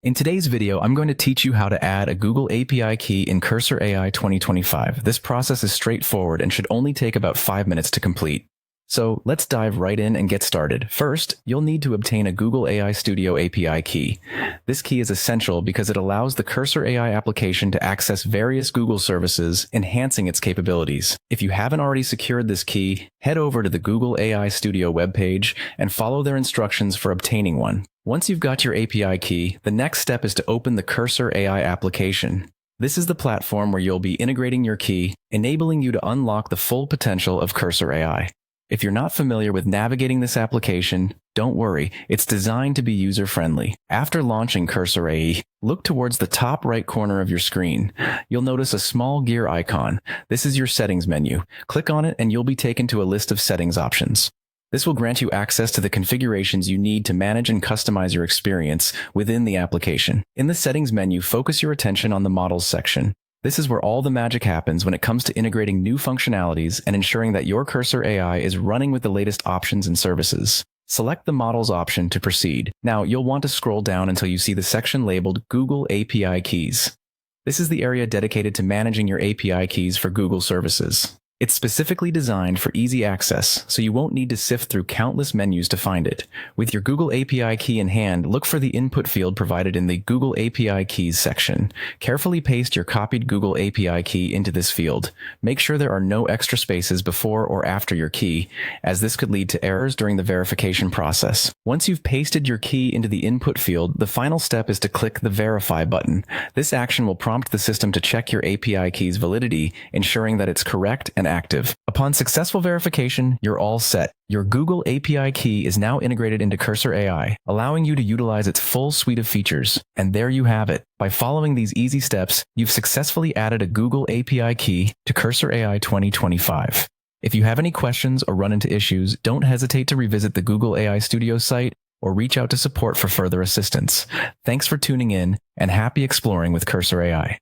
In today's video, I'm going to teach you how to add a Google API key in Cursor AI 2025. This process is straightforward and should only take about 5 minutes to complete. So let's dive right in and get started. First, you'll need to obtain a Google AI Studio API key. This key is essential because it allows the Cursor AI application to access various Google services, enhancing its capabilities. If you haven't already secured this key, head over to the Google AI Studio webpage and follow their instructions for obtaining one. Once you've got your API key, the next step is to open the Cursor AI application. This is the platform where you'll be integrating your key, enabling you to unlock the full potential of Cursor AI. If you're not familiar with navigating this application, don't worry, it's designed to be user-friendly. After launching Cursor AI, look towards the top right corner of your screen. You'll notice a small gear icon. This is your settings menu. Click on it and you'll be taken to a list of settings options. This will grant you access to the configurations you need to manage and customize your experience within the application. In the settings menu, focus your attention on the models section. This is where all the magic happens when it comes to integrating new functionalities and ensuring that your Cursor AI is running with the latest options and services. Select the Models option to proceed. Now, you'll want to scroll down until you see the section labeled Google API Keys. This is the area dedicated to managing your API keys for Google services. It's specifically designed for easy access, so you won't need to sift through countless menus to find it. With your Google API key in hand, look for the input field provided in the Google API Keys section. Carefully paste your copied Google API key into this field. Make sure there are no extra spaces before or after your key, as this could lead to errors during the verification process. Once you've pasted your key into the input field, the final step is to click the Verify button. This action will prompt the system to check your API key's validity, ensuring that it's correct and active. Upon successful verification, you're all set. Your Google API key is now integrated into Cursor AI, allowing you to utilize its full suite of features. And there you have it. By following these easy steps, you've successfully added a Google API key to Cursor AI 2025. If you have any questions or run into issues, don't hesitate to revisit the Google AI Studio site or reach out to support for further assistance. Thanks for tuning in, and happy exploring with Cursor AI.